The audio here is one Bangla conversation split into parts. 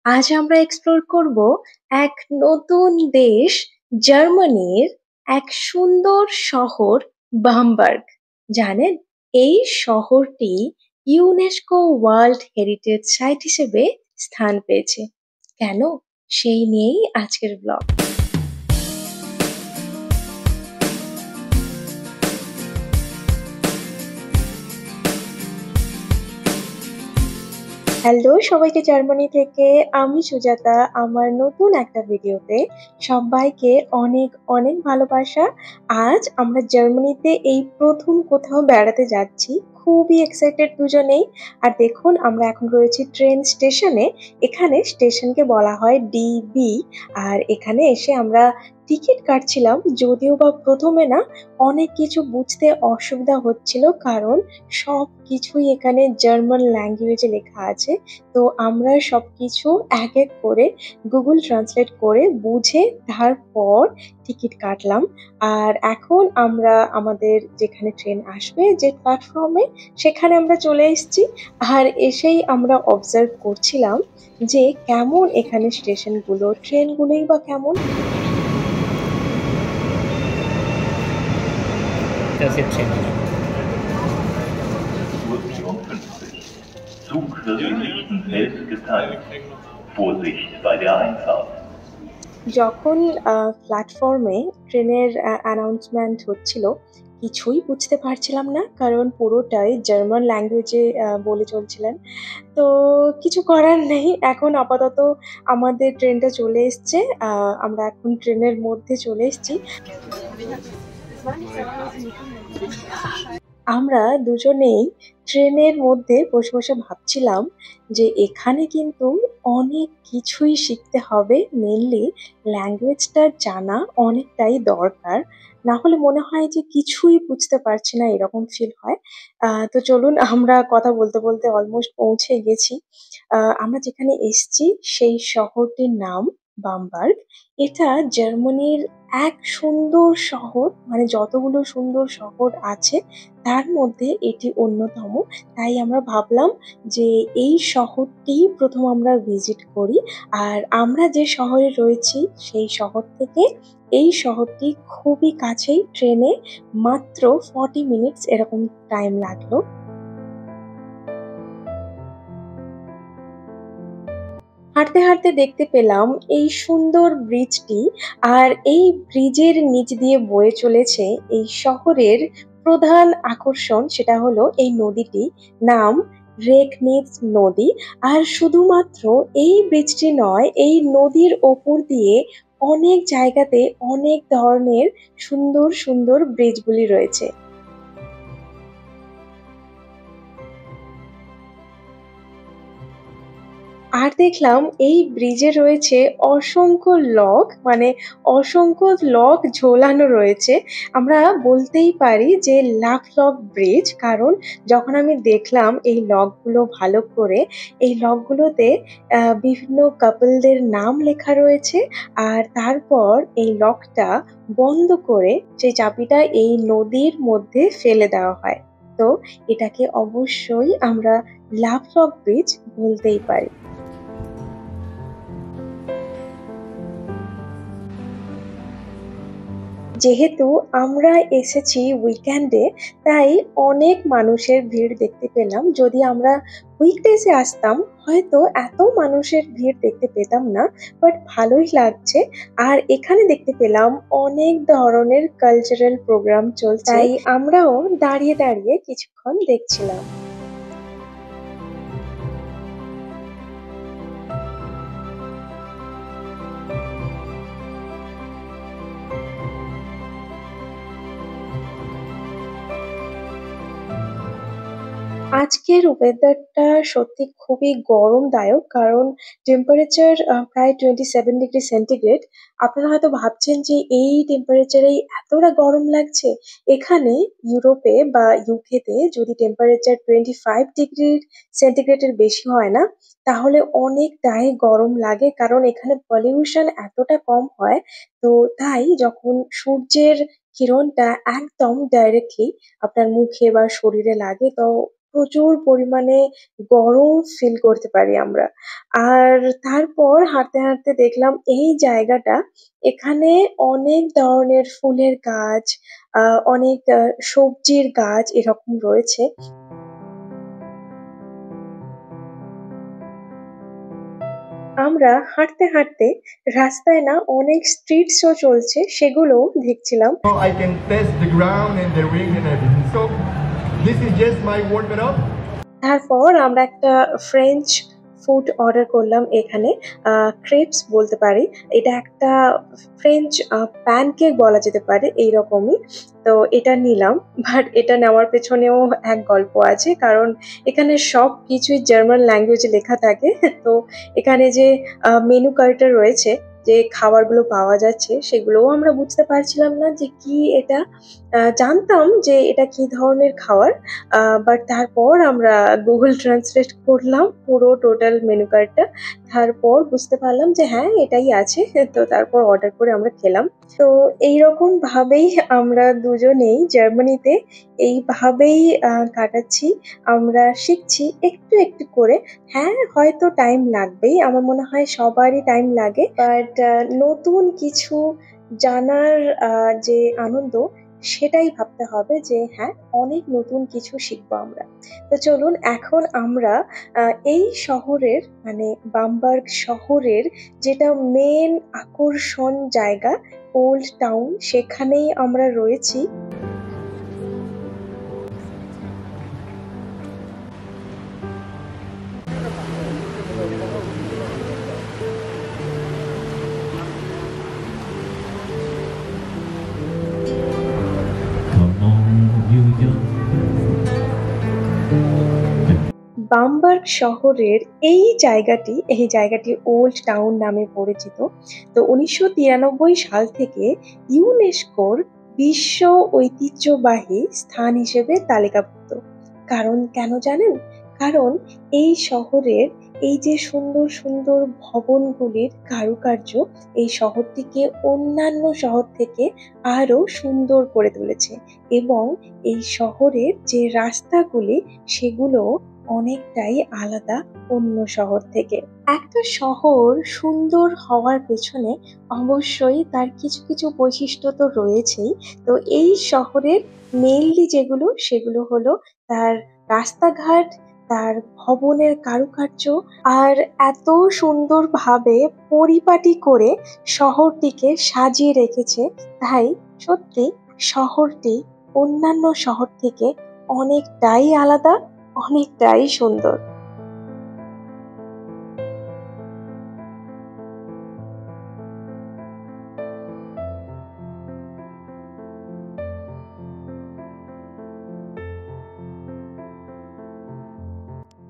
আজ আমরা এক্সপ্লোর করব এক নতুন দেশ জার্মানির এক সুন্দর শহর বামবার্গ। জানেন, এই শহরটি ইউনেস্কো ওয়ার্ল্ড হেরিটেজ সাইট হিসেবে স্থান পেয়েছে। কেন? সেই নিয়েই আজকের ব্লগ। হ্যালো সবাইকে, জার্মানি থেকে আমি সুজাতা। আমার নতুন একটা ভিডিওতে সবাইকে অনেক অনেক ভালোবাসা। আজ আমরা জার্মানিতে এই প্রথম কোথাও বেড়াতে যাচ্ছি, খুবই এক্সাইটেড দুজনেই। আর দেখুন, আমরা এখন রয়েছি ট্রেন স্টেশনে। এখানে স্টেশনকে বলা হয় ডিবি। আর এখানে এসে আমরা টিকিট কাটছিলাম, যদিও বা প্রথমে না অনেক কিছু বুঝতে অসুবিধা হচ্ছিল, কারণ সবকিছুই এখানে জার্মান ল্যাঙ্গুয়েজে লেখা আছে। তো আমরা সবকিছু এক এক করে গুগল ট্রান্সলেট করে বুঝে তারপর টিকিট কাটলাম। আর এখন আমরা আমাদের যেখানে ট্রেন আসবে, যে প্ল্যাটফর্মে, সেখানে আমরা চলে এসেছি। আর এসেই আমরা অবজার্ভ করছিলাম যে কেমন এখানে স্টেশনগুলো, ট্রেনগুলোই বা কেমন। Das jetzt hin. Uhr 54. Zug wird in Lichtenfels geteilt. Vorsicht bei der Einfahrt. যখন প্ল্যাটফর্মে ট্রেনের অ্যানাউন্সমেন্ট হচ্ছিল, কিছুই বুঝতে পারছিলাম না, কারণ পুরোটাই জার্মান ল্যাঙ্গুয়েজে বলে চলছিলেন। তো কিছু করার নেই, এখন আপাতত আমাদের ট্রেনটা চলে এসছে। আমরা এখন ট্রেনের মধ্যে চলে এসেছি। আমরা দুজনেই ট্রেনের মধ্যে বসে বসে ভাবছিলাম যে এখানে কিন্তু অনেক কিছুই শিখতে হবে। মেনলি ল্যাঙ্গুয়েজটা জানা অনেকটাই দরকার, না হলে মনে হয় যে কিছুই বুঝতে পারছি না, এরকম ফিল হয়। তো চলুন, আমরা কথা বলতে বলতে অলমোস্ট পৌঁছে গেছি। আমরা যেখানে এসছি সেই শহরটির নাম বামবার্গ। এটা জার্মানির এক সুন্দর শহর, মানে যতগুলো সুন্দর শহর আছে তার মধ্যে এটি অন্যতম। তাই আমরা ভাবলাম যে এই শহরটিই প্রথম আমরা ভিজিট করি। আর আমরা যে শহরে রয়েছি সেই শহর থেকে এই শহরটি খুবই কাছেই, ট্রেনে মাত্র 40 মিনিটস এরকম টাইম লাগলো। হাঁটতে হাঁটতে দেখতে পেলাম এই সুন্দর ব্রিজটি। আর এই ব্রিজের নিচ দিয়ে বয়ে চলেছে এই শহরের প্রধান আকর্ষণ, সেটা হলো এই নদীটি, নাম রেকনিটজ নদী। আর শুধুমাত্র এই ব্রিজটি নয়, এই নদীর ওপর দিয়ে অনেক জায়গাতে অনেক ধরনের সুন্দর সুন্দর ব্রিজগুলি রয়েছে। আর দেখলাম এই ব্রিজে রয়েছে অসংখ্য লক, মানে অসংখ্য লক ঝোলানো রয়েছে। আমরা বলতেই পারি যে লাখ লক ব্রিজ, কারণ যখন আমি দেখলাম এই লকগুলো ভালো করে, এই লকগুলোতে বিভিন্ন কাপলদের নাম লেখা রয়েছে। আর তারপর এই লকটা বন্ধ করে সেই চাবিটা এই নদীর মধ্যে ফেলে দেওয়া হয়। তো এটাকে অবশ্যই আমরা লাভ লক ব্রিজ বলতেই পারি। যেহেতু আমরা এসেছি উইকেন্ডে, তাই অনেক মানুষের ভিড় দেখতে পেলাম। যদি আমরা উইকডেজে আসতাম হয়তো এত মানুষের ভিড় দেখতে পেতাম না, বাট ভালোই লাগছে। আর এখানে দেখতে পেলাম অনেক ধরনের কালচারাল প্রোগ্রাম চলছে, তাই আমরাও দাঁড়িয়ে দাঁড়িয়ে কিছুক্ষণ দেখছিলাম। আজকের ওয়েদারটা সত্যি খুবই গরমদায়ক, কারণ টেম্পারেচার প্রায় 27 ডিগ্রি সেন্টিগ্রেড। আপনারা হয়তো ভাবছেন যে এই টেম্পারেচারেই এতটা গরম লাগছে। এখানে ইউরোপে বা ইউকেতে যদি টেম্পারেচার 25 ডিগ্রি সেন্টিগ্রেডের বেশি হয় না, তাহলে অনেকটাই গরম লাগে, কারণ এখানে পলিউশন এতটা কম হয়। তো তাই যখন সূর্যের কিরণটা একদম ডাইরেক্টলি আপনার মুখে বা শরীরে লাগে, তো প্রচুর পরিমাণে গরম ফিল করতে পারি আমরা। আর তারপর হাঁটতে হাঁটতে দেখলাম এই জায়গাটা, এখানে অনেক ধরনের ফুলের গাছ, অনেক সবজির গাছ এরকম রয়েছে। আমরা হাঁটতে হাঁটতে রাস্তায় না অনেক স্ট্রিট শো চলছে, সেগুলোও দেখছিলাম। I can test the ground and the ring and everything. So this is just my warm it up. তারপর আমরা একটা ফ্রেঞ্চ ফুড অর্ডার করলাম এখানে, ক্রেপস বলতে পারি। এটা একটা ফ্রেঞ্চ প্যানকেক বলা যেতে পারে এইরকমই। তো এটা নিলাম, বাট এটা নেওয়ার পেছনেও এক গল্প আছে, কারণ এখানে সব কিছুই জার্মান ল্যাঙ্গুয়েজে লেখা থাকে। তো এখানে যে মেনু কার্ডটা রয়েছে, যে খাবারগুলো পাওয়া যাচ্ছে, সেগুলোও আমরা বুঝতে পারছিলাম না যে কি এটা। জানতাম যে এটা কি ধরনের খাবার, বাট তারপর আমরা গুগল ট্রান্সলেট করলাম পুরো টোটাল মেনু কার্ডটা। তারপর বুঝতে পারলাম যে হ্যাঁ এটাই আছে। তো তারপর অর্ডার করে আমরা খেলাম। তো এইরকম ভাবেই আমরা দুজনেই জার্মানিতে এইভাবেই কাটাচ্ছি। আমরা শিখছি একটু একটু করে। হ্যাঁ, হয়তো টাইম লাগবেই, আমার মনে হয় সবারই টাইম লাগে, বাট নতুন কিছু জানার যে আনন্দ, সেটাই ভাবতে হবে যে হ্যাঁ অনেক নতুন কিছু শিখবো আমরা। তো চলুন এখন আমরা এই শহরের মানে বামবার্গ শহরের যেটা মেন আকর্ষণ জায়গা, ওল্ড টাউন, সেখানেই আমরা রয়েছি। বামবার্গ শহরের এই জায়গাটি ওল্ড টাউন নামে পরিচিত। তো 1993 সাল থেকে ইউনেস্কোর বিশ্ব ঐতিহ্যবাহী স্থান হিসেবে তালিকাভুক্ত। কারণ কেন জানেন? কারণ এই শহরের এই যে সুন্দর সুন্দর ভবনগুলির কারুকার্য এই শহরটিকে অন্যান্য শহর থেকে আরো সুন্দর করে তুলেছে, এবং এই শহরের যে রাস্তাগুলি সেগুলো অনেকটাই আলাদা অন্য শহর থেকে। একটা শহর সুন্দর হওয়ার পেছনে অবশ্যই তার কিছু কিছু বৈশিষ্ট্য তো রয়েছেই। তো এই শহরের মেইনলি সেগুলো হলো তার রাস্তাঘাট, তার ভবনের কারুকার্য, আর এত সুন্দরভাবে পরিপাটি করে শহরটিকে সাজিয়ে রেখেছে। তাই সত্যি শহরটি অন্যান্য শহর থেকে অনেকটাই আলাদা, অনেকটাই সুন্দর।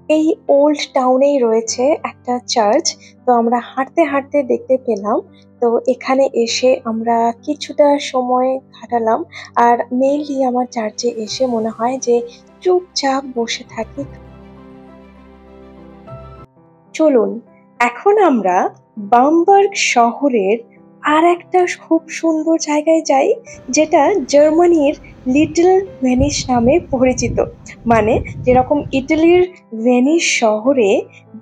এই ওল্ড টাউনেই রয়েছে একটা চার্চ। তো আমরা হাঁটতে হাঁটতে দেখতে পেলাম। তো এখানে এসে আমরা কিছুটা সময় কাটালাম। আর মেইনলি আমার চার্চে এসে মনে হয় যে চুপচাপ বসে থাকি। চলুন এখন আমরা বামবার্গ শহরের আর একটা খুব সুন্দর জায়গায় যাই, যেটা জার্মানির লিটল ভেনিস নামে পরিচিত। মানে যেরকম ইটালির ভেনিস শহরে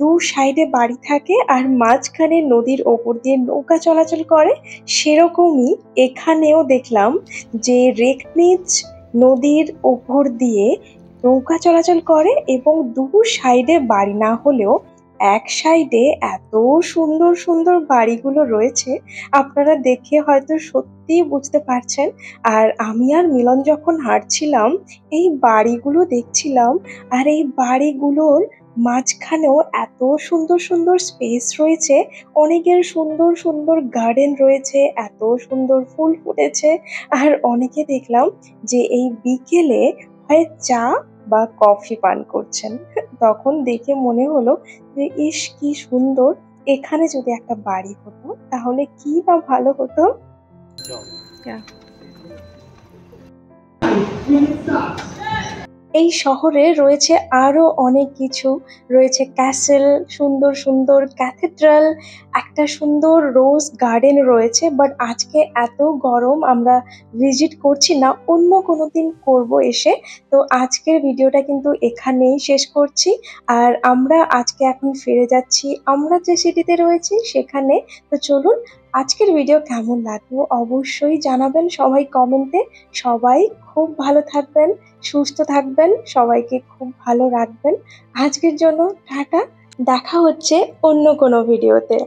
দু সাইডে বাড়ি থাকে আর মাঝখানে নদীর ওপর দিয়ে নৌকা চলাচল করে, সেরকমই এখানেও দেখলাম যে রেকনিচ নদীর ওপর দিয়ে নৌকা চলাচল করে, এবং দু সাইডে বাড়ি না হলেও এক সাইডে এত সুন্দর সুন্দর বাড়িগুলো রয়েছে, আপনারা দেখে হয়তো সত্যিই বুঝতে পারছেন। আর আমি আর মিলন যখন হাঁটছিলাম এই বাড়িগুলো দেখছিলাম, আর এই বাড়িগুলোর মাঝখানেও এত সুন্দর সুন্দর স্পেস রয়েছে, অনেকের সুন্দর সুন্দর গার্ডেন রয়েছে, এত সুন্দর ফুল ফুটেছে। আর অনেকে দেখলাম যে এই বিকেলে হয় চা বা কফি পান করছেন। তখন দেখে মনে হলো যে ইস কি সুন্দর, এখানে যদি একটা বাড়ি হতো তাহলে কি না ভালো হতো। এই শহরে রয়েছে আরো অনেক কিছু রয়েছে, ক্যাসেল, সুন্দর সুন্দর ক্যাথেড্রাল, একটা সুন্দর রোজ গার্ডেন রয়েছে। বাট আজকে এত গরম, আমরা ভিজিট করছি না, অন্য কোনো দিন করবো এসে। তো আজকের ভিডিওটা কিন্তু এখানেই শেষ করছি। আর আমরা আজকে এখন ফিরে যাচ্ছি আমরা যে সিটিতে রয়েছি সেখানে। তো চলুন, আজকের ভিডিও কেমন লাগলো অবশ্যই জানাবেন সবাই কমেন্টে। সবাই খুব ভালো থাকবেন, সুস্থ থাকবেন, সবাইকে খুব ভালো রাখবেন। আজকের জন্য টাটা, দেখা হচ্ছে অন্য কোনো ভিডিওতে।